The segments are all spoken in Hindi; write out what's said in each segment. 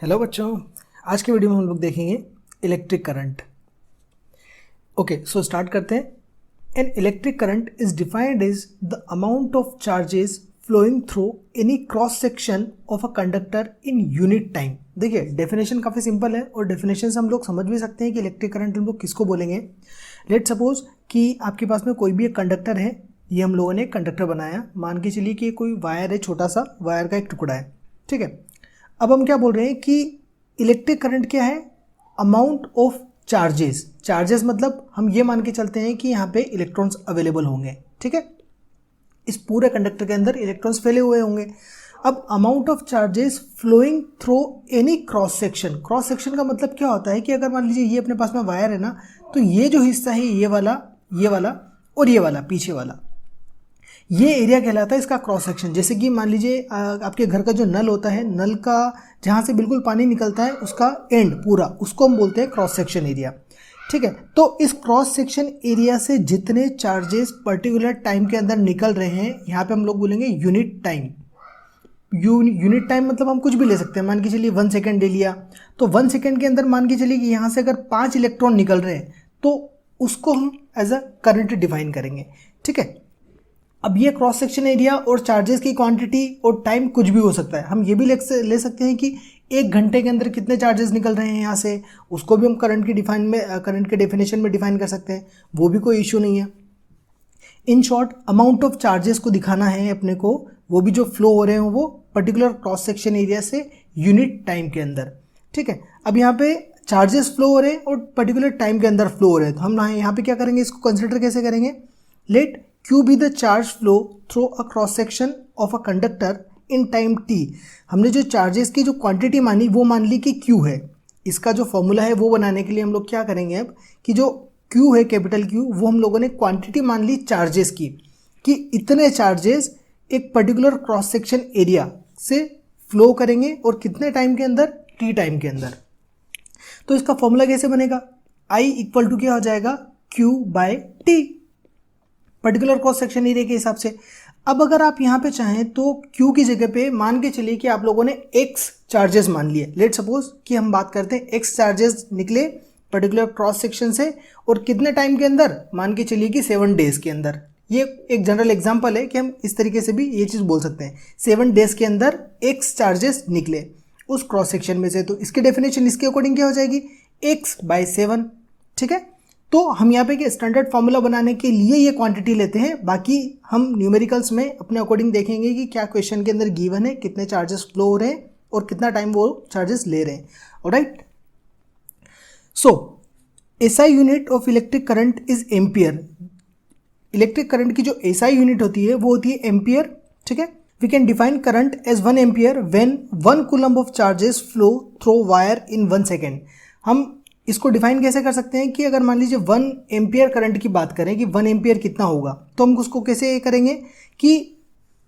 हेलो बच्चों, आज के वीडियो में हम लोग देखेंगे electric current. Okay, so start करते हैं। An electric current is defined as the amount of charges flowing through any cross section of a conductor in unit time. देखिए, डेफिनेशन काफ़ी सिंपल है और डेफिनेशन से हम लोग समझ भी सकते हैं कि इलेक्ट्रिक करंट हम लोग किसको बोलेंगे। लेट सपोज कि आपके पास में कोई भी एक कंडक्टर है, ये हम लोगों ने एक कंडक्टर बनाया, मान के चलिए कि कोई वायर है, छोटा सा वायर का एक टुकड़ा है, ठीक है। अब हम क्या बोल रहे हैं कि इलेक्ट्रिक करंट क्या है, अमाउंट ऑफ चार्जेस। चार्जेस मतलब हम ये मान के चलते हैं कि यहाँ पे इलेक्ट्रॉन्स अवेलेबल होंगे, ठीक है। इस पूरे कंडक्टर के अंदर इलेक्ट्रॉन्स फैले हुए होंगे। अब amount of charges flowing through any cross section. Cross section का मतलब क्या होता है कि अगर मान लीजिए ये अपने पास में वायर है ना, तो ये जो हिस्सा है, ये वाला और ये वाला पीछे वाला, ये एरिया कहलाता है इसका क्रॉस सेक्शन। जैसे कि मान लीजिए आपके घर का जो नल होता है, नल का जहाँ से बिल्कुल पानी निकलता है उसका एंड पूरा, उसको हम बोलते हैं क्रॉस सेक्शन एरिया, ठीक है। तो इस क्रॉस सेक्शन एरिया से जितने चार्जेस पर्टिकुलर टाइम के अंदर निकल रहे हैं, यहाँ पे हम लोग बोलेंगे यूनिट टाइम। यूनिट टाइम मतलब हम कुछ भी ले सकते हैं। मान के चलिए 1 सेकेंड ले लिया, तो 1 सेकेंड के अंदर मान के चलिए कि यहाँ से अगर 5 इलेक्ट्रॉन निकल रहे हैं तो उसको हम एज अ करंट डिफाइन करेंगे, ठीक है। अब ये क्रॉस सेक्शन एरिया और चार्जेस की क्वांटिटी और टाइम कुछ भी हो सकता है। हम ये भी ले सकते हैं कि 1 घंटे के अंदर कितने चार्जेस निकल रहे हैं यहाँ से, उसको भी हम करंट के डेफिनेशन में डिफाइन कर सकते हैं, वो भी कोई इशू नहीं है। In short, amount of charges को दिखाना है अपने को, वो भी जो फ्लो हो रहे हैं वो पर्टिकुलर क्रॉस सेक्शन एरिया से यूनिट टाइम के अंदर, ठीक है। अब यहाँ पे चार्जेस फ्लो हो रहे हैं और पर्टिकुलर टाइम के अंदर फ्लो हो रहे हैं, तो हम यहाँ पे क्या करेंगे, इसको कंसिडर कैसे करेंगे। Let Q be the charge flow through a cross section of a conductor in time t। हमने जो चार्जेस की जो क्वांटिटी मानी वो मान ली कि Q है। इसका जो फॉर्मूला है वो बनाने के लिए हम लोग क्या करेंगे अब कि जो Q है, कैपिटल Q, वो हम लोगों ने क्वांटिटी मान ली चार्जेस की, कि इतने चार्जेस एक पर्टिकुलर क्रॉस सेक्शन एरिया से फ्लो करेंगे और कितने टाइम के अंदर, t टाइम के अंदर। तो इसका फॉर्मूला कैसे बनेगा, I इक्वल टू क्या हो जाएगा, Q by T, particular cross section area के हिसाब से। अब अगर आप यहाँ पे चाहें तो Q की जगह पे मान के चलिए कि आप लोगों ने X चार्जेस मान लिए। लेट सपोज कि हम बात करते हैं X चार्जेस निकले पर्टिकुलर क्रॉस सेक्शन से, और कितने टाइम के अंदर, मान के चलिए कि 7 डेज के अंदर। ये एक जनरल एग्जाम्पल है कि हम इस तरीके से भी ये चीज़ बोल सकते हैं, 7 डेज के अंदर X चार्जेस निकले उस क्रॉस सेक्शन में से। तो इसकी डेफिनेशन इसके अकॉर्डिंग क्या हो जाएगी, X/7, ठीक है। तो हम यहाँ पे स्टैंडर्ड फार्मूला बनाने के लिए ये क्वांटिटी लेते हैं, बाकी हम न्यूमेरिकल्स में अपने अकॉर्डिंग देखेंगे कि क्या क्वेश्चन के अंदर गिवन है, कितने चार्जेस फ्लो हो रहे हैं और कितना टाइम वो चार्जेस ले रहे हैं। Alright, so SI unit of electric current is ampere. Electric current की जो एसआई यूनिट होती है वो होती है एम्पियर, ठीक है। We can define current as 1 ampere when 1 coulomb of charges flow through wire in 1 second. हम इसको डिफाइन कैसे कर सकते हैं कि अगर मान लीजिए 1 एम्पियर करंट की बात करें कि 1 एम्पियर कितना होगा, तो हम उसको कैसे करेंगे कि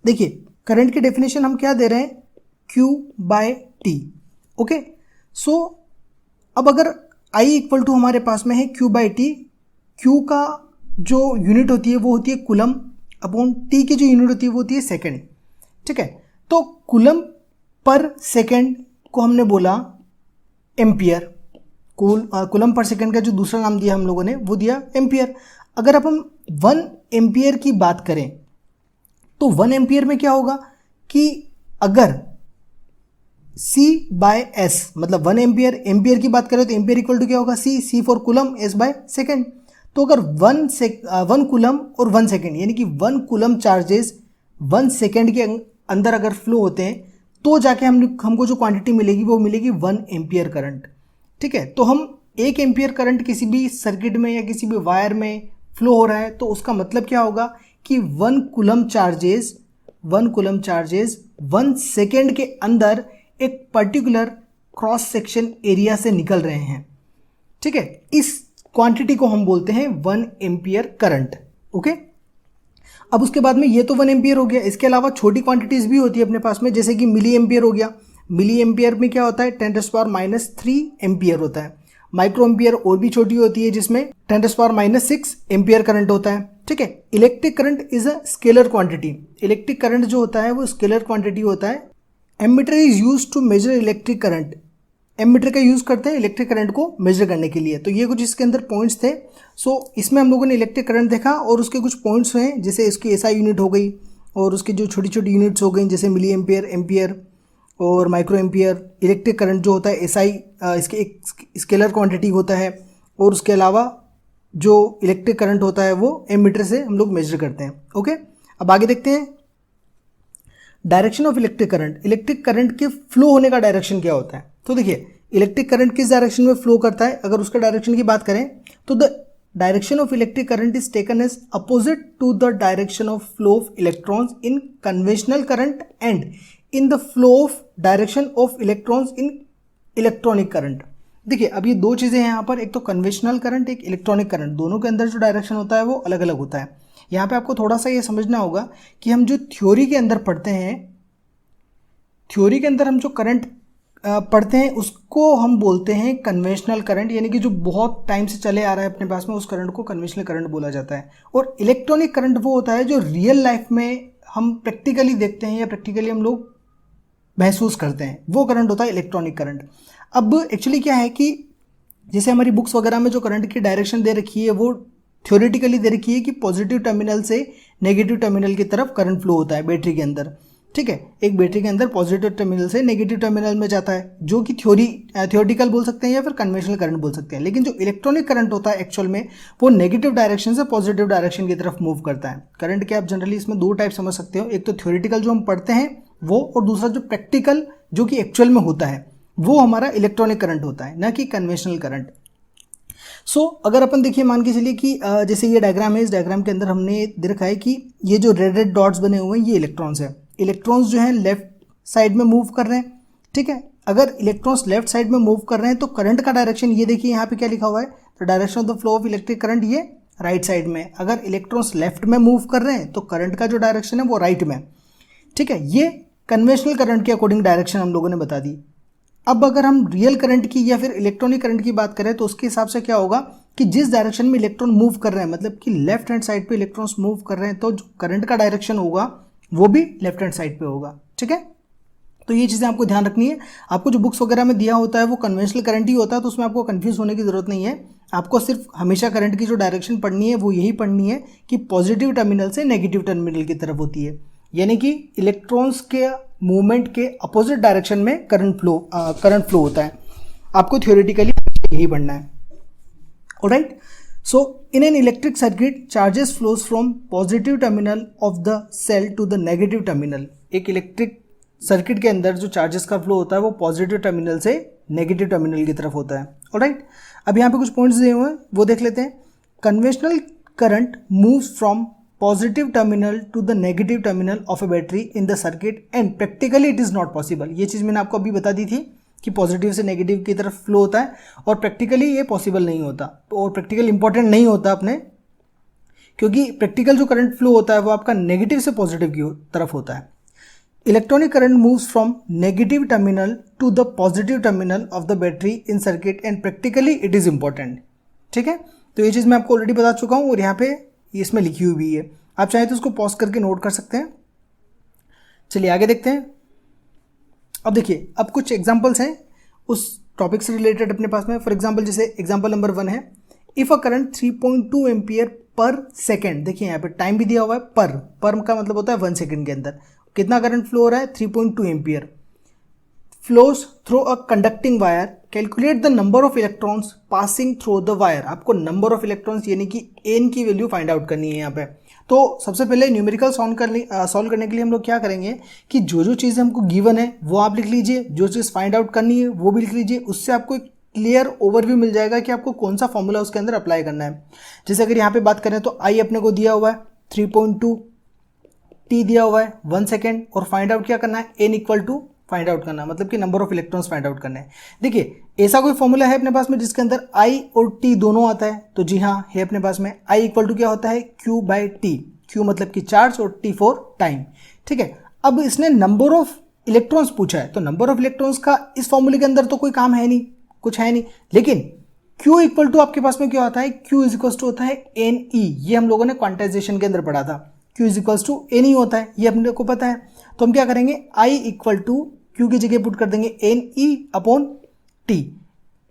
देखिए, करंट की डेफिनेशन हम क्या दे रहे हैं, Q/T, ओके। सो अब अगर I इक्वल टू हमारे पास में है Q/T, Q का जो यूनिट होती है वो होती है कूलम, अपॉन T की जो यूनिट होती है वो होती है सेकेंड, ठीक है। तो कूलम पर सेकेंड को हमने बोला एम्पियर, कूलम पर सेकेंड का जो दूसरा नाम दिया हम लोगों ने वो दिया एम्पियर। अगर अब हम 1 एम्पियर की बात करें तो 1 एम्पियर में क्या होगा कि अगर C/S, मतलब 1 एम्पियर की बात करें तो एम्पियर इक्वल टू क्या होगा, C फॉर कूलम, S/सेकेंड। तो अगर 1 कूलम और 1 सेकेंड, यानी कि 1 कूलम चार्जेस 1 सेकेंड के अंदर अगर फ्लो होते हैं तो जाके हमको जो क्वांटिटी मिलेगी वो मिलेगी 1 एम्पियर करंट, ठीक है। तो हम 1 एम्पियर करंट किसी भी सर्किट में या किसी भी वायर में फ्लो हो रहा है तो उसका मतलब क्या होगा कि 1 कूलम चार्जेस 1 सेकेंड के अंदर एक पर्टिकुलर क्रॉस सेक्शन एरिया से निकल रहे हैं, ठीक है। इस क्वांटिटी को हम बोलते हैं 1 एम्पियर करंट, ओके। अब उसके बाद में ये तो 1 एम्पियर हो गया, इसके अलावा छोटी क्वांटिटीज भी होती है अपने पास में, जैसे कि मिली एम्पियर हो गया। मिली एम्पियर में क्या होता है, 10⁻³ एम्पियर होता है। माइक्रो एम्पियर और भी छोटी होती है जिसमें 10⁻⁶ एम्पियर करंट होता है, ठीक है। Electric current is a scalar quantity. Electric current जो होता है वो स्केलर क्वांटिटी होता है। Ammeter is used to measure electric current. Ammeter का यूज़ करते हैं इलेक्ट्रिक करंट को मेजर करने के लिए। तो ये कुछ इसके अंदर पॉइंट्स थे। सो इसमें हम लोगों ने इलेक्ट्रिक करंट देखा और उसके कुछ पॉइंट्स हैं, जैसे इसकी एसआई यूनिट हो गई और उसकी जो छोटी छोटी यूनिट्स हो गई जैसे मिली एम्पियर, एम्पियर और माइक्रो एम्पियर। इलेक्ट्रिक करंट जो होता है एसआई इसके एक स्केलर क्वांटिटी होता है और उसके अलावा जो इलेक्ट्रिक करंट होता है वो एमीटर से हम लोग मेजर करते हैं। ओके, अब आगे देखते हैं direction of electric current. Electric current के फ्लो होने का डायरेक्शन क्या होता है। तो देखिए इलेक्ट्रिक करंट किस डायरेक्शन में फ्लो करता है, अगर उसका डायरेक्शन की बात करें तो the direction of electric current is taken as opposite to the direction of flow of electrons in conventional current and in the flow of direction of electrons in electronic current. देखिए अब ये दो चीज़ें हैं यहाँ पर, एक तो कन्वेंशनल करंट, एक इलेक्ट्रॉनिक करंट, दोनों के अंदर जो डायरेक्शन होता है वो अलग अलग होता है। यहाँ पे आपको थोड़ा सा ये समझना होगा कि हम जो थ्योरी के अंदर पढ़ते हैं, थ्योरी के अंदर हम जो करंट पढ़ते हैं उसको हम बोलते हैं कन्वेंशनल करंट, यानी कि जो बहुत टाइम से चले आ रहा है अपने पास में, उस करंट को कन्वेंशनल करंट बोला जाता है। और इलेक्ट्रॉनिक करंट वो होता है जो रियल लाइफ में हम प्रैक्टिकली देखते हैं या प्रैक्टिकली हम लोग महसूस करते हैं, वो करंट होता है इलेक्ट्रॉनिक करंट। अब एक्चुअली क्या है कि जैसे हमारी बुक्स वगैरह में जो करंट की डायरेक्शन दे रखी है वो थ्योरेटिकली दे रखी है कि पॉजिटिव टर्मिनल से नेगेटिव टर्मिनल की तरफ करंट फ्लो होता है बैटरी के अंदर। ठीक है, एक बैटरी के अंदर पॉजिटिव टर्मिनल से नेगेटिव टर्मिनल में जाता है, जो कि थ्योरेटिकल बोल सकते हैं या फिर कन्वेंशनल करंट बोल सकते हैं। लेकिन जो इलेक्ट्रॉनिक करंट होता है एक्चुअल में वो नेगेटिव डायरेक्शन से पॉजिटिव डायरेक्शन की तरफ मूव करता है। करंट के आप जनरली इसमें दो टाइप समझ सकते हो, एक तो थ्योरेटिकल जो हम पढ़ते हैं वो, और दूसरा जो प्रैक्टिकल जो कि एक्चुअल में होता है वो हमारा इलेक्ट्रॉनिक करंट होता है, ना कि कन्वेंशनल करंट। सो अगर अपन देखिए मान के चलिए कि जैसे ये डायग्राम है, इस डायग्राम के अंदर हमने दे रखा है कि ये जो रेड रेड डॉट्स बने हुए हैं ये इलेक्ट्रॉन्स है। इलेक्ट्रॉन्स जो हैं लेफ्ट साइड में मूव कर रहे हैं। ठीक है, अगर इलेक्ट्रॉन्स लेफ्ट साइड में मूव कर रहे हैं तो करंट का डायरेक्शन ये देखिए यहाँ पे क्या लिखा हुआ है, तो direction of the flow of electric current ये राइट साइड में। अगर इलेक्ट्रॉन्स लेफ्ट में मूव कर रहे हैं तो करंट का जो डायरेक्शन है वो राइट में। ठीक है, ये कन्वेंशनल करंट के अकॉर्डिंग डायरेक्शन हम लोगों ने बता दी। अब अगर हम रियल करंट की या फिर इलेक्ट्रॉनिक करंट की बात करें तो उसके हिसाब से क्या होगा कि जिस डायरेक्शन में इलेक्ट्रॉन मूव कर रहे हैं, मतलब कि लेफ्ट हैंड साइड पे इलेक्ट्रॉन्स मूव कर रहे हैं, तो जो करंट का डायरेक्शन होगा वो भी लेफ्ट हैंड साइड पे होगा। ठीक है, तो ये चीज़ें आपको ध्यान रखनी है। आपको जो बुक्स वगैरह में दिया होता है वो कन्वेंशनल करंट ही होता है, तो उसमें आपको कंफ्यूज होने की जरूरत नहीं है। आपको सिर्फ हमेशा करंट की जो डायरेक्शन पढ़नी है वो यही पढ़नी है कि पॉजिटिव टर्मिनल से नेगेटिव टर्मिनल की तरफ होती है, यानी कि इलेक्ट्रॉन्स के मूवमेंट के अपोजिट डायरेक्शन में करंट फ्लो होता है। आपको थ्योरेटिकली यही पढ़ना है। Alright, so in an electric circuit charges flows from positive terminal of the cell to the negative terminal। एक इलेक्ट्रिक सर्किट के अंदर जो चार्जेस का फ्लो होता है वो पॉजिटिव टर्मिनल से नेगेटिव टर्मिनल की तरफ होता है। ऑलराइट, अब यहाँ पे कुछ पॉइंट्स दिए हुए हैं वो देख लेते हैं। Conventional current moves from positive terminal to the negative terminal of a battery in the circuit and practically it is not possible. ये चीज़ मैंने आपको अभी बता दी थी कि पॉजिटिव से नेगेटिव की तरफ फ्लो होता है और प्रैक्टिकली ये पॉसिबल नहीं होता, और प्रैक्टिकल इंपॉर्टेंट नहीं होता अपने, क्योंकि प्रैक्टिकल जो करंट फ्लो होता है वो आपका नेगेटिव से पॉजिटिव की तरफ होता है। Electronic current moves from negative terminal to the positive terminal of the battery in circuit and practically it is important. ठीक है, तो ये चीज़ मैं आपको ऑलरेडी बता चुका हूँ और यहाँ पे इसमें लिखी हुई भी है, आप चाहें तो उसको पॉज करके नोट कर सकते हैं। चलिए आगे देखते हैं। अब देखिए, अब कुछ एग्जांपल्स हैं उस टॉपिक से रिलेटेड अपने पास में। फॉर एग्जांपल जैसे एग्जांपल नंबर 1 है, if a current 3.2 ampere per second. देखिए यहाँ पे टाइम भी दिया हुआ है, पर का मतलब होता है 1 सेकेंड के अंदर कितना करंट फ्लो हो रहा है, 3.2 ampere flows through a conducting wire. Calculate the number of electrons passing through the wire. आपको नंबर ऑफ इलेक्ट्रॉन्स यानी कि एन की वैल्यू फाइंड आउट करनी है यहाँ पे। तो सबसे पहले न्यूमेरिकल सॉल्व करने के लिए हम लोग क्या करेंगे कि जो चीज़ हमको गिवन है वो आप लिख लीजिए, जो चीज़ फाइंड आउट करनी है वो भी लिख लीजिए। उससे आपको एक क्लियर ओवरव्यू मिल जाएगा कि आपको कौन सा फॉर्मूला उसके अंदर अप्लाई करना है। जैसे अगर यहाँ पे बात करें तो आई अपने को दिया हुआ है 3.2, टी दिया हुआ है 1 सेकेंड, और फाइंड आउट क्या करना है, N equal to find out करना, मतलब कि number of electrons find out करना है। देखिए ऐसा कोई फॉर्मूला है अपने पास में जिसके अंदर आई और टी दोनों आता है, तो जी हाँ है अपने पास में। आई इक्वल टू क्या होता है, क्यू बाई टी, क्यू मतलब कि चार्ज और टी फॉर टाइम। ठीक है, अब इसने नंबर ऑफ इलेक्ट्रॉन्स पूछा है, तो नंबर ऑफ इलेक्ट्रॉन्स का इस फॉर्मूले के अंदर तो कोई काम है नहीं, कुछ है नहीं। लेकिन Q इक्वल टू आपके पास में क्या होता है, Q इज इक्वल टू होता है एन ई। ये हम लोगों ने क्वांटाइजेशन के अंदर पढ़ा था, Q is equal to N E होता है, ये अपने को पता है। तो हम क्या करेंगे, I इक्वल टू Q की जगह पुट कर देंगे N E upon T.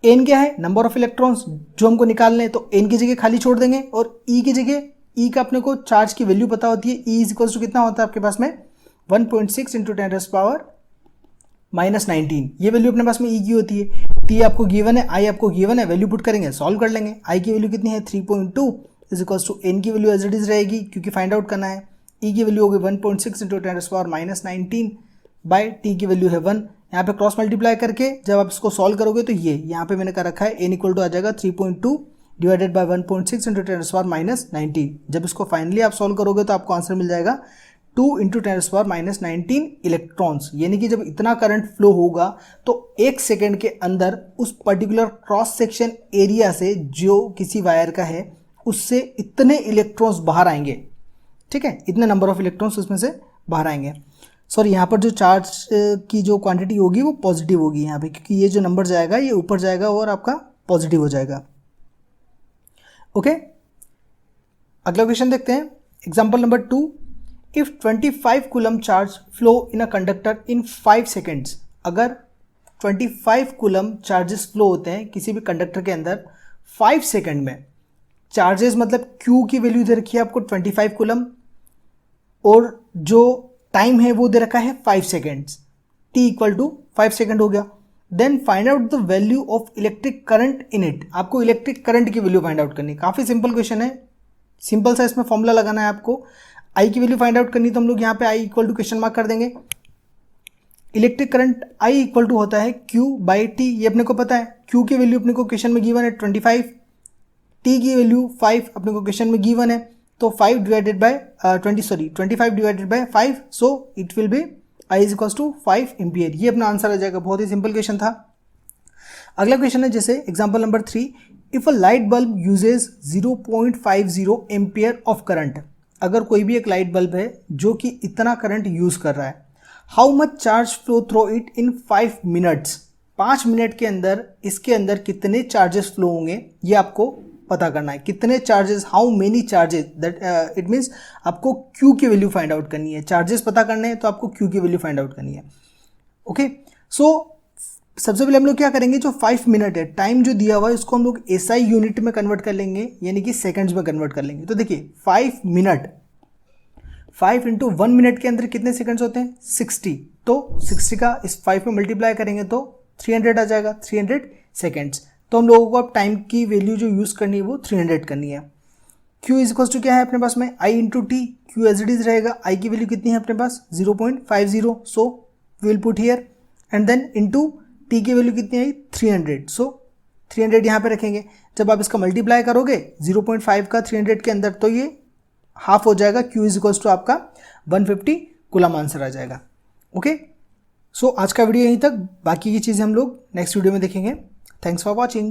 N क्या है, नंबर ऑफ इलेक्ट्रॉन्स जो हमको निकालने हैं, तो एन की जगह खाली छोड़ देंगे और ई की जगह, ई का अपने को चार्ज की वैल्यू पता होती है, ई इज इक्वल टू कितना होता है आपके पास में 1.6 इंटू 10⁻⁻19, ये वैल्यू अपने पास में ई की होती है। टी आपको गिवन है, आई आपको गिवन है, वैल्यू पुट करेंगे, सॉल्व कर लेंगे। आई की वैल्यू कितनी है 3.2 इज इक्वल टू एन की वैल्यू एज इट इज रहेगी क्योंकि फाइंड आउट करना है। ई की वैल्यू होगी 1.6 इंटू 10⁻19 बाय टी की वैल्यू है 1। यहाँ पे क्रॉस मल्टीप्लाई करके जब आप इसको सॉल्व करोगे तो ये यहाँ पे मैंने कर रखा है एन इक्वल टू आ जाएगा 3.2 डिवाइडेड बाय 1.6 इंटू 10⁻19। जब इसको फाइनली आप सॉल्व करोगे तो आपको आंसर मिल जाएगा 2 इंटू 10⁻19 इलेक्ट्रॉन्स। यानी कि जब इतना करंट फ्लो होगा तो 1 सेकेंड के अंदर उस पर्टिकुलर क्रॉस सेक्शन एरिया से जो किसी वायर का है उससे इतने इलेक्ट्रॉन्स बाहर आएंगे। ठीक है, इतने नंबर ऑफ इलेक्ट्रॉन्स उसमें से बाहर आएंगे। सॉरी, यहाँ पर जो चार्ज की जो क्वांटिटी होगी वो पॉजिटिव होगी यहाँ पे, क्योंकि ये जो नंबर जाएगा ये ऊपर जाएगा और आपका पॉजिटिव हो जाएगा। ओके, अगला क्वेश्चन देखते हैं। Example number 2, if 25 coulomb charge flow in a conductor in 5 seconds. अगर 25 कूलम चार्जेस फ्लो होते हैं किसी भी कंडक्टर के अंदर 5 सेकेंड में, चार्जेस मतलब Q की वैल्यू दे रखी है आपको 25 कूलम और जो टाइम है वो दे रखा है 5 seconds, T equal to 5 second हो गया। Then find out the value of electric current in it. आपको इलेक्ट्रिक करंट की वैल्यू फाइंड आउट करनी, काफ़ी सिंपल क्वेश्चन है, सिंपल सा इसमें फॉर्मूला लगाना है आपको। आई की वैल्यू फाइंड आउट करनी तो हम लोग यहाँ पे I equal to question mark कर देंगे। Electric current I equal to होता है Q बाई टी, ये अपने को पता है। Q की वैल्यू अपने को क्वेश्चन में गिवन है 25, T की वैल्यू 5 अपने को क्वेश्चन में गिवन है, तो 5 divided by 25 divided by 5, so it will be I is equal to 5 ampere. ये अपना आंसर आ जाएगा। बहुत ही सिंपल क्वेश्चन था। अगला क्वेश्चन है जैसे example number 3, if a light bulb uses 0.50 ampere of current. अगर कोई भी एक लाइट बल्ब है जो कि इतना करंट यूज कर रहा है, how much charge flow through it in 5 minutes. 5 minute के अंदर इसके अंदर कितने चार्जेस फ्लो होंगे ये आपको पता करना है। कितने charges, how many charges, that it means आपको Q की वैल्यू फाइंड आउट करनी है। चार्जेस पता करने हैं तो आपको Q की वैल्यू फाइंड आउट करनी है। ओके, सो सबसे पहले हम लोग क्या करेंगे, जो 5 मिनट है टाइम जो दिया हुआ है उसको हम लोग SI यूनिट में कन्वर्ट कर लेंगे, यानी कि सेकंड्स में कन्वर्ट कर लेंगे। तो देखिए 5 मिनट, 5 इंटू 1 मिनट के अंदर कितने सेकंड्स होते हैं 60, तो 60 का इस 5 में मल्टीप्लाई करेंगे तो 300 आ जाएगा, 300 सेकेंड्स। तो हम लोगों को अब टाइम की वैल्यू जो यूज़ करनी है वो 300 करनी है। Q इज इक्वल टू क्या है अपने पास में I into T, Q as it is रहेगा। I की वैल्यू कितनी है अपने पास 0.50, so we will put here and then into T की वैल्यू कितनी आई 300, सो 300 यहाँ पे रखेंगे। जब आप इसका मल्टीप्लाई करोगे 0.5 का 300 के अंदर तो ये हाफ हो जाएगा। Q इज इक्वल टू आपका 150 कूलम आंसर आ जाएगा। ओके, सो आज का वीडियो यहीं तक, बाकी की चीज़ें हम लोग नेक्स्ट वीडियो में देखेंगे। Thanks for watching.